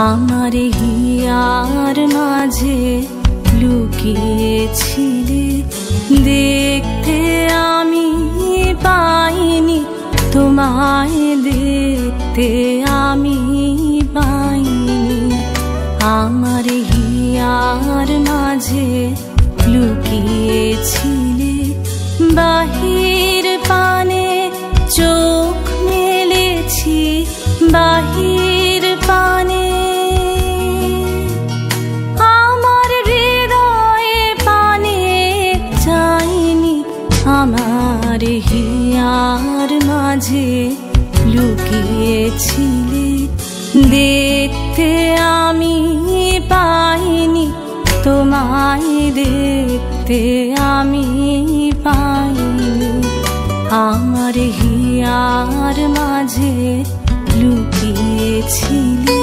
আমার হিয়ার মাঝে লুকিয়েছিলে, দেখতে আমি পাইনি তোমায়, দেখতে আমি পাইনি। আমার হিয়ার মাঝে লুকিয়েছিলে, বাহির পানে চোখ মেলেছি, বাহির পানে আমার হৃদয়ে পানে চাইনি। আমার হিয়ার মাঝে লুকিয়েছিলে, দেখতে আমি পাইনি তোমায়, দেখতে আমি পাইনি। আমার হিয়ার মাঝে লুকিয়েছিলে।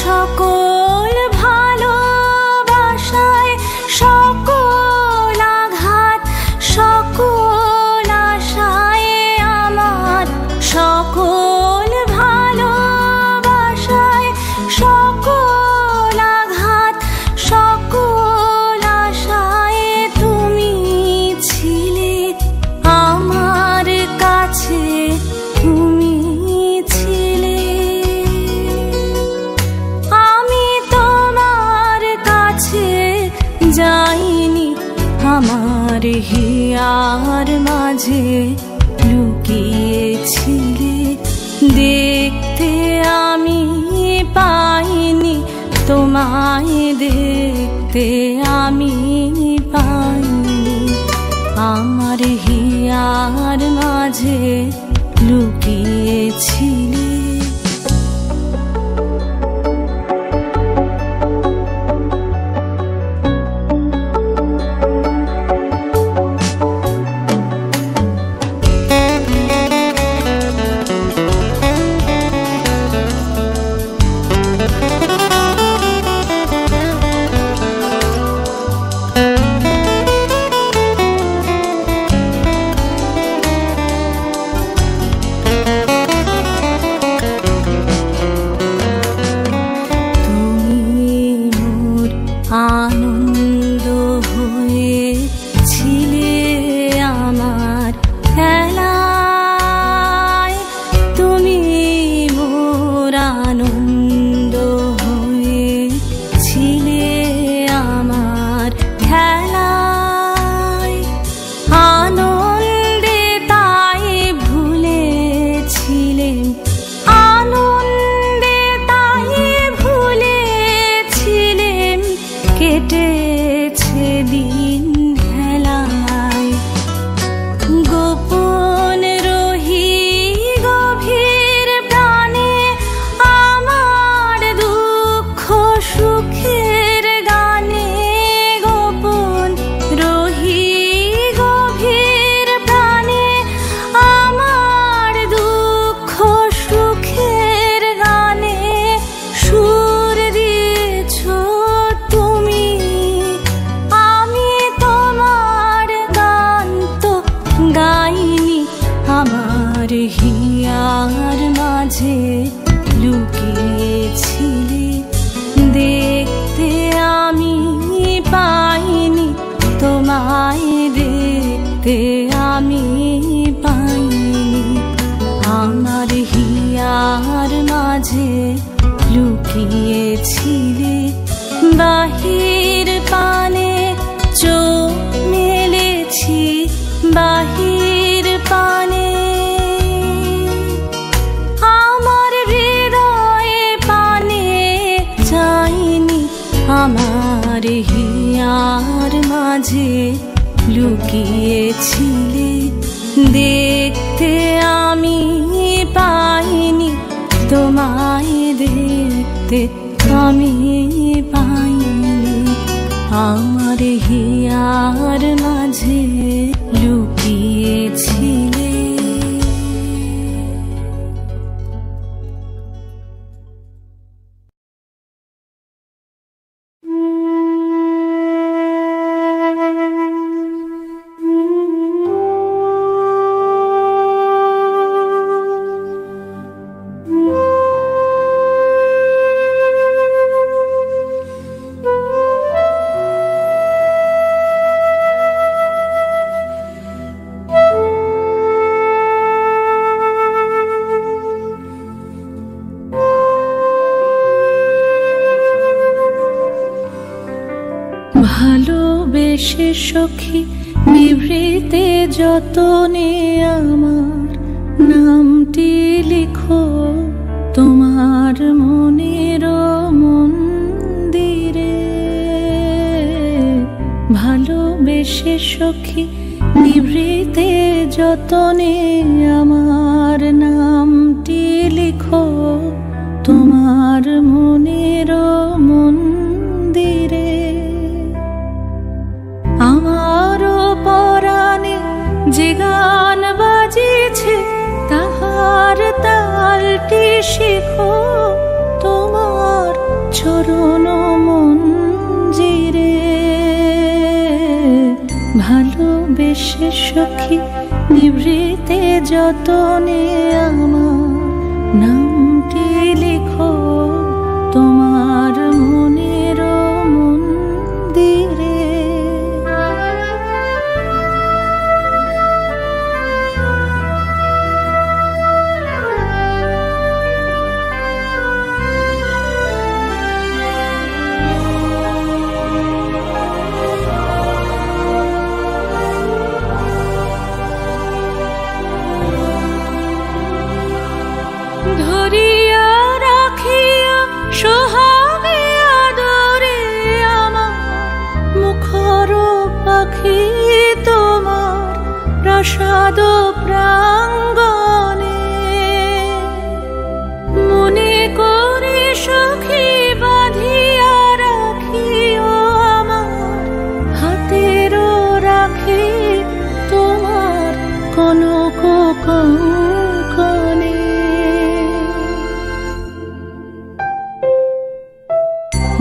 সকল ভালোবাসায় সকল আঘাত, সকল আশায় আমার সকল ভালোবাসায় সকল আঘাত, সকল আশায় তুমি ছিলে আমার কাছে, তুমি ছিলে। যাইনি আমার হিয়ার মাঝে লুকিয়েছিলে, দেখতে আমি পাইনি তোমায়, দেখতে আমি পাইনি। আমার হিয়ার মাঝে লুকিয়েছিলে। আনন্দ হয়েছিলে আমার খেলায়, তুমি মোর আনন্দ হয়েছিলে আমার খেলায়। আনন্দে তাই ভুলেছিলেন, আনন্দে তাই ভুলেছিলেন, কেটেছে দিন খেলায়। গোপন রহি গভীর প্রাণে আমার দুঃখ সুখের গানে, গোপন রহি গভীর প্রাণে আমার দুঃখ সুখের গানে সুর দিয়েছ তুমি। আমি তোমার গান তো গাইনি, আমার হিয়ার মাঝে লুকিয়েছিলে, দেখতে আমি পাইনি তোমায়, দেখতে আমি পাইনি। আমার হিয়ার মাঝে লুকিয়েছিলে, বাহির পানে চোখ মেলেছি, বাহির পানে আমার হৃদয়ে পানে চাইনি। আমার হিয়ার মাঝে লুকিয়েছিলে, দেখতে আমি পাইনি তোমায় দেখতে, আমি পাইনি আমার হিয়ার মাঝে লুকিয়েছিলে। ভালোবেসে সখী নিভৃতে যতনে আমার নামটি লিখো তোমার মনের মন্দিরে। ভালোবেসে সখী নিভৃতে যতনে আমার নামটি লিখো তোমার মনের মন্দিরে। আমারও পরাণে যে গান বাজিছে তাহার তালটি শেখো তোমার চরণ মঞ্জিরে। ভালোবেসে সখী নিভৃতে যতনে আমার নামটি লিখো তোমার মনের মন্দিরে। ধরিয়া রাখিয়া সোহাগে আদরে আমার মুখর পাখি তোমার প্রাসাদ প্রাঙ্গণে। মনে করে সখী বাঁধিয়া রাখিও আমার হাতের রাখি তোমার কনক কঙ্কণে।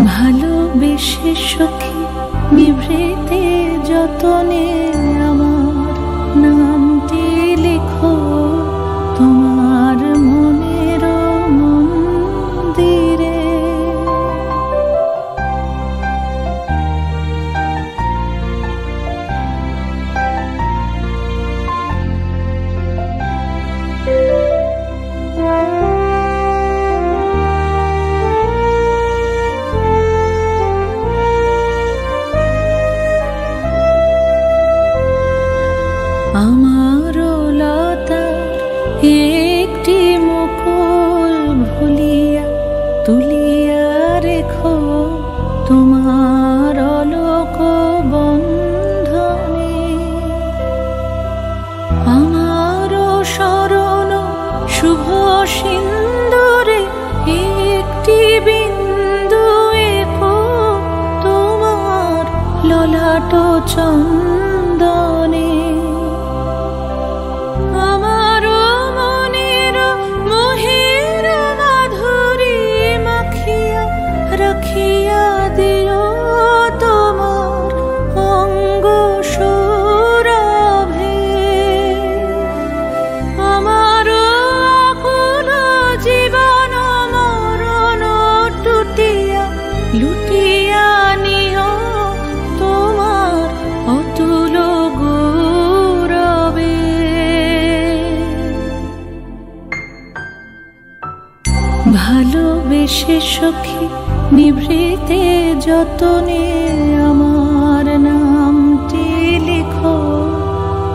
ভালোবেসে সখী নিভৃতে যতনে আমার নামটি লিখো তোমার মনের মন্দিরে। আমার লতার একটি মুকুল ভুলিয়া তুলিয়া রেখো তোমার অলোক বন্ধনে। আমার শরণ শুভ সিন্দুরে একটি বিন্দু এঁকো তোমার ললাট চন্দনে। আমার মনের মোহের মাধুরী মাখিয়া রাখিয়া দিও তোমার অঙ্গ সৌরভে। আমার আকুল জীবন মরণ টুটিয়া লুটিয়া নিও তোমার অতুল গৌরবে। ভালোবেসে সখী নিভৃতে যতনে আমার নামটি লিখো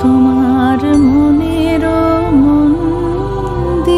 তোমার মনের মন্দিরে।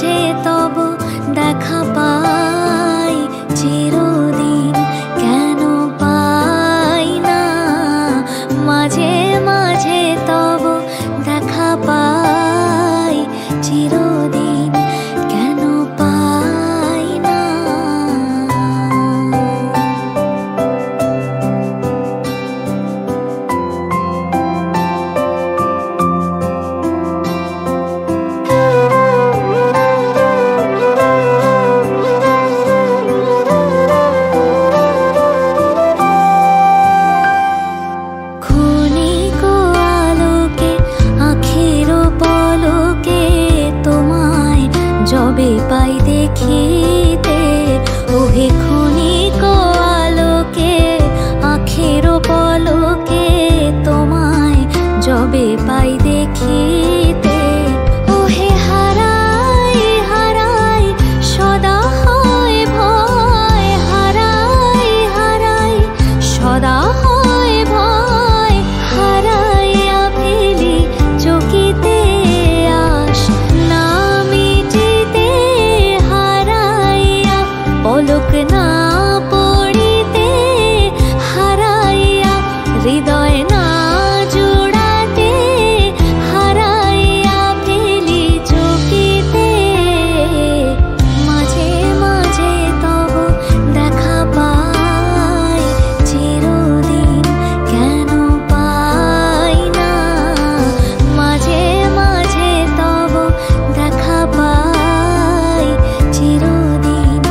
মাঝে তব দেখা পাই চিরদিন কেন পাই না মাঝে মাঝে তব দেখা পাই চিরদিন কেন পাই না যবে পাই দেখিতে ওহে ক্ষণিক আলোকে আখের পলকে তোমায় যবে পাই দেখিতে ওহে হারাই হারাই সদা হয় ভয় হারাই হারাই সদা হয় ভয় হারাইয়া ফেলি চকিতে আস না পলক না পড়িতে হারাইয়া হৃদয় না জোড়াতে হারাইয়া ফেলি চকিতে মাঝে মাঝে তব দেখা পাই চিরদিন কেন পাই না মাঝে মাঝে তব দেখা পাই চিরদিন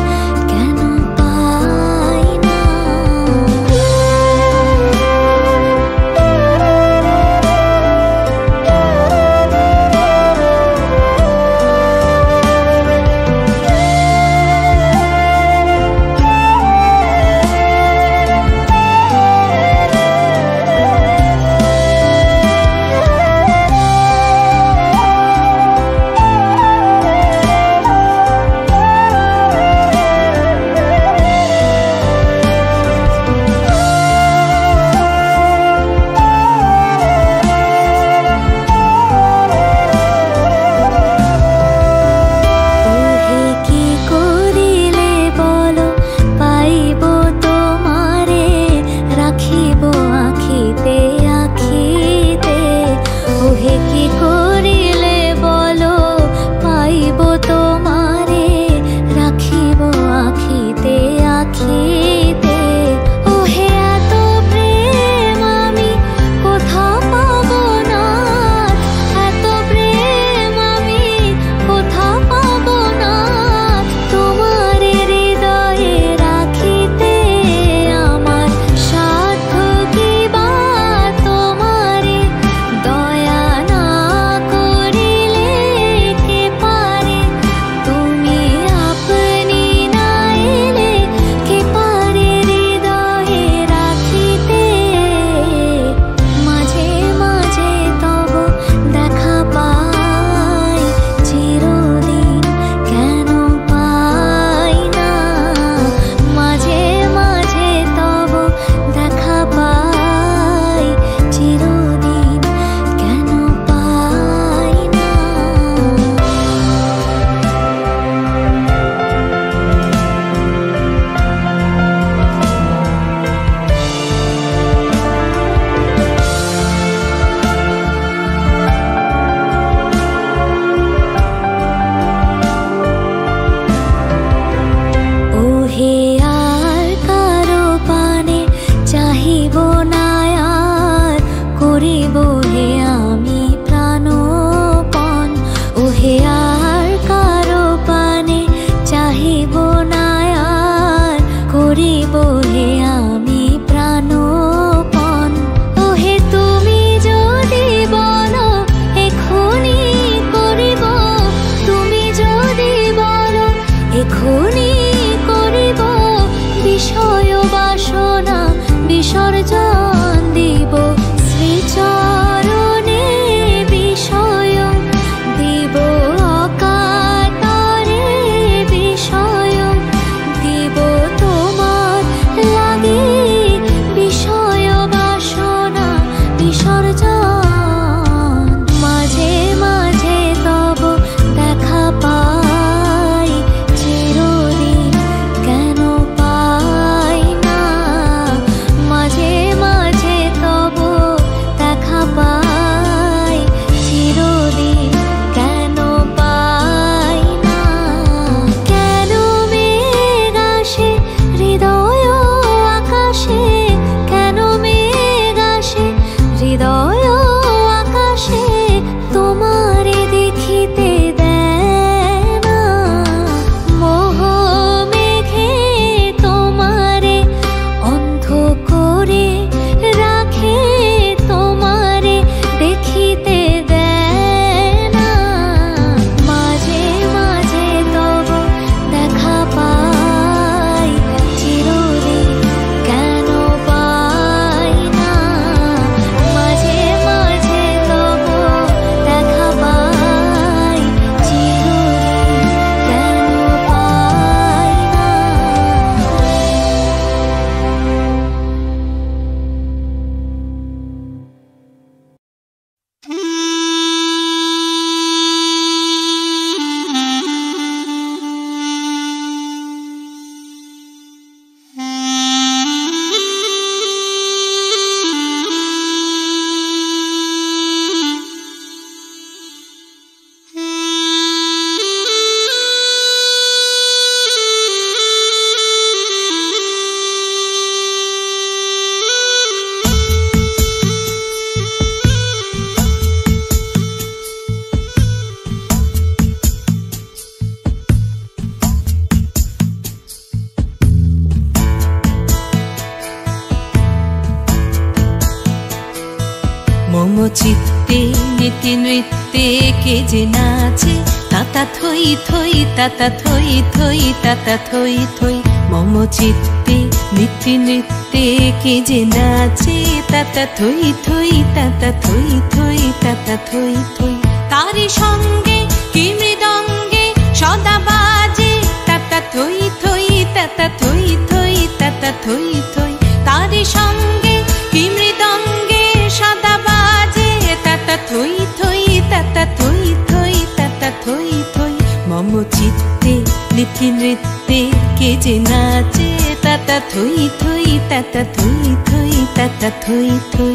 কে যে নাচে তাতা থই থই তাতা থই থই তাতা থই থই মম চিত্তে নিত্যে নৃত্যে কে যে নাচে তাতা থই থই তাতা থই থই তাতা থই থই তারি সঙ্গে কি মৃদঙ্গে সদা বাজে তাতা থই থই তাতা থই থই তাতা থই থই তারি সঙ্গে কি মৃদঙ্গে সদা বাজে তাতা থই থই তাতা থই থই তাতা থই থই মম চিত্তে নিত্যে নৃত্যে কে যে নাচে তাতা থই থই তাতা থই থই তাতা থই থই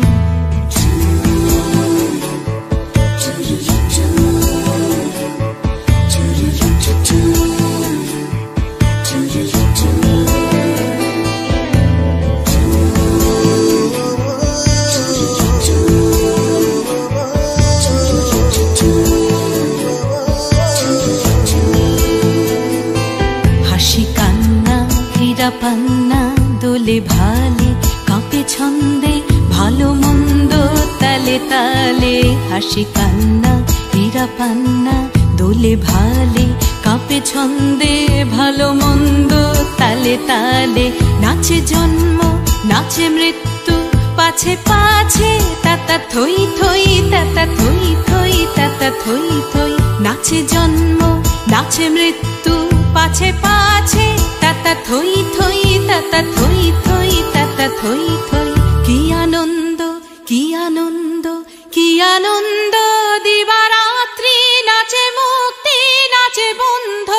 পান্না দোলে ভালে কাঁপে ছন্দে ভালো মন্দ তালে তালে হাসি কান্না হীরা পান্না দোলে ভালে কাঁপে ছন্দে ভালো মন্দ তালে তালে নাচে জন্ম নাচে মৃত্যু পাছে পাছে তাতা থই থই তাতা থই থই তাতা থই থই নাচে জন্ম নাচে মৃত্যু পাছে পাছে তাতা থই থই তাতা থই থই তাতা থই থই কি আনন্দ কি আনন্দ কি আনন্দ দিবারাত্রি নাচে মুক্তি নাচে বন্ধ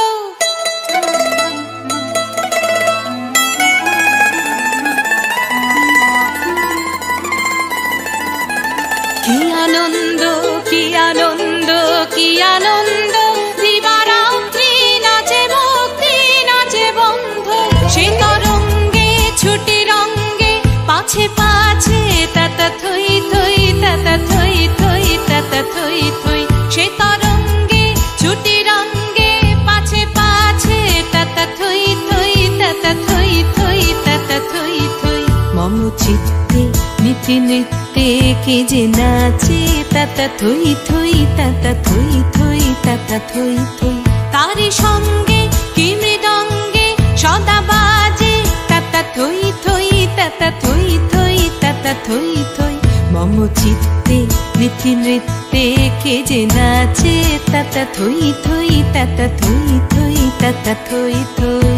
কি আনন্দ কি আনন্দ কি আনন্দ দিবারাত্রি নাচে মুক্তি নাচে বন্ধ সে তরঙ্গে ছুটি রঙ্গে পাছে পাছে তাতা থই থই তাতা থই থই তাতা থই থই সে তরঙ্গে ছুটি রঙ্গে পাছে পাছে তাতা থই থই তাতা থই থই তাতা থই থই মম চিত্তে নিত্যে নৃত্যে কে যে নাচে তাতা থই থই তাতা থই থই তাতা থই থই তারি সঙ্গে কি মৃদঙ্গে সদা বাজে তাতা থই থই তাতা থই থই তাতা থই থই মম চিত্তে নিত্যে নৃত্যে কে যে নাচে তাতা থই থই তাতা থই থই তাতা থই থই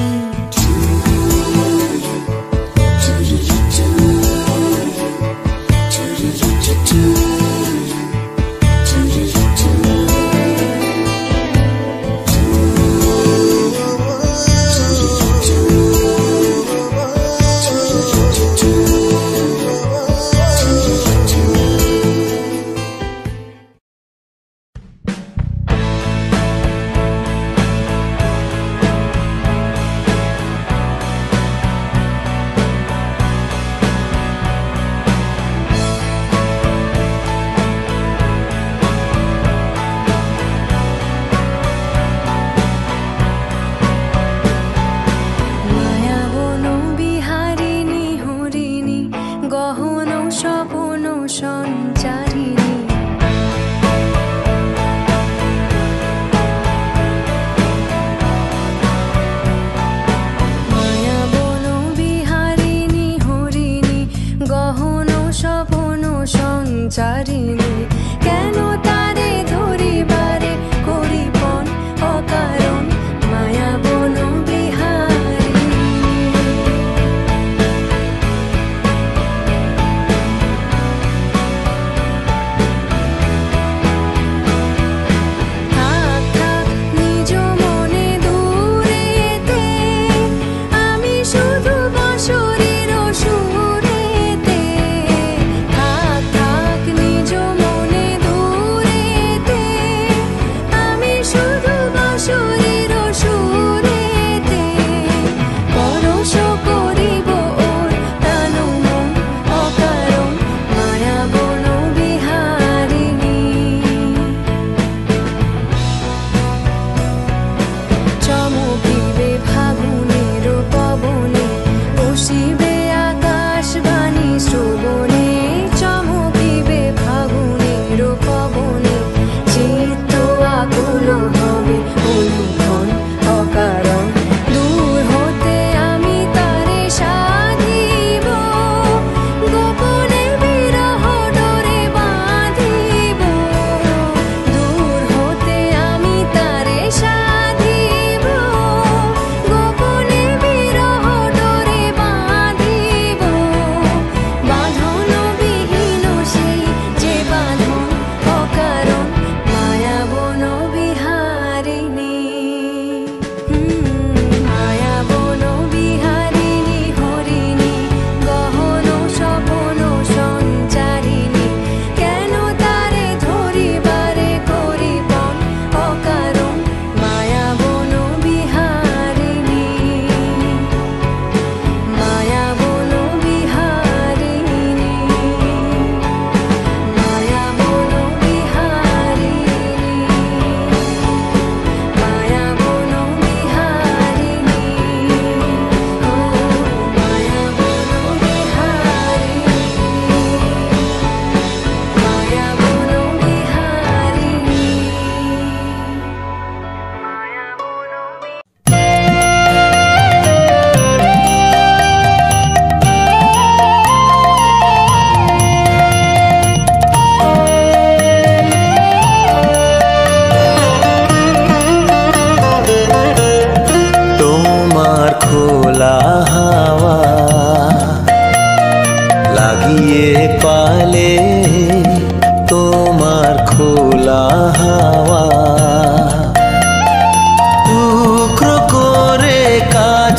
শরীর সুরেতে থাক থাক নিজ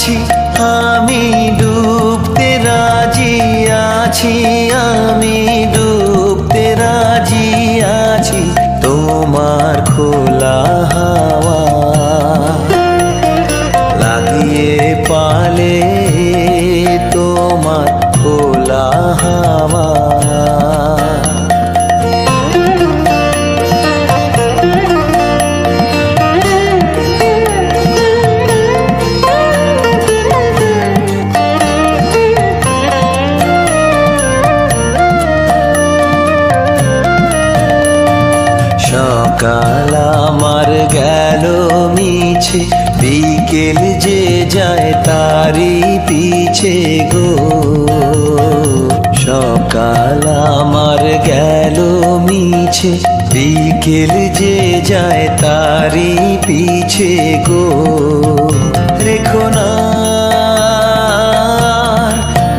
আছি, আমি ডুবতে রাজি আছি, আমি ডুবতে রাজি আছি তোমার খোলা হাওয়া লাগিয়ে পালে, তোমার খোলা হাওয়া। সকাল আমার গেল মিছে, বিকেল যে যায় তারি পিছে গো। সকাল আমার গেল মিছে, বিকেল যে যায় তারি পিছে গো। রেখো না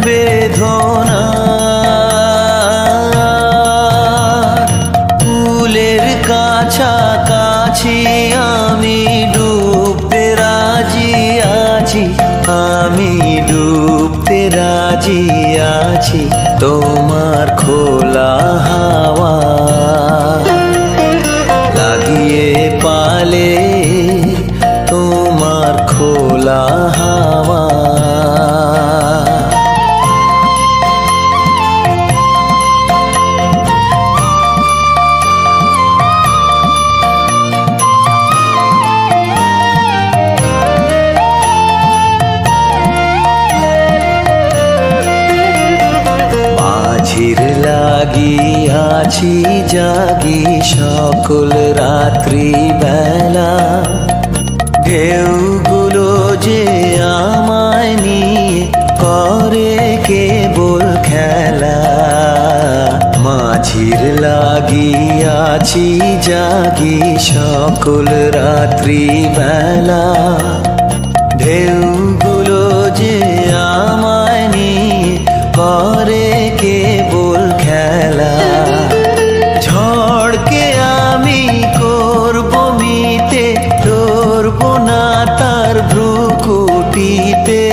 বেদনা, ফুলের কাছাকাছি আমি ডুবতে রাজি আছি, আমি ডুবতে রাজি আছি তোমার খোলা হাওয়া লাগিয়ে পালে, তোমার খোলা হাওয়া। মাঝির লাগিয়াছি জাগি সকল রাত্রি বেলা, ঢেউগুলো যে আমায় নিয়ে করে কেবল খেলা। মাঝির লাগিয়াছি জাগি সকল রাত্রি বেলা, ঢেউগুলো যে আমায় নিয়ে করে কেবল খেলা। ঝড়কে আমি করব মিতে, ধরব না তার ভ্রুকুটিতে।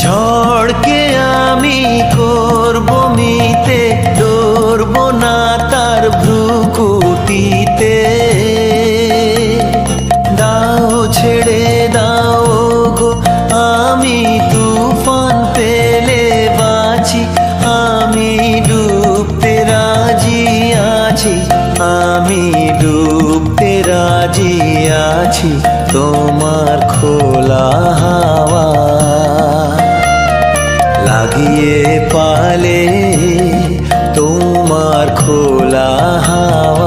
ঝড়কে আমি করব মিতে, ধরব না তার ভ্রুকুটিতে। দাও ছেড়ে দাও গো, আমি তুফান পেলে বাঁচি, আমি ডুবতে রাজি আছি, আমি ডুবতে রাজি আছি তোমার খোলা হাওয়া লাগিয়ে পালে, তোমার খোলা হাওয়া।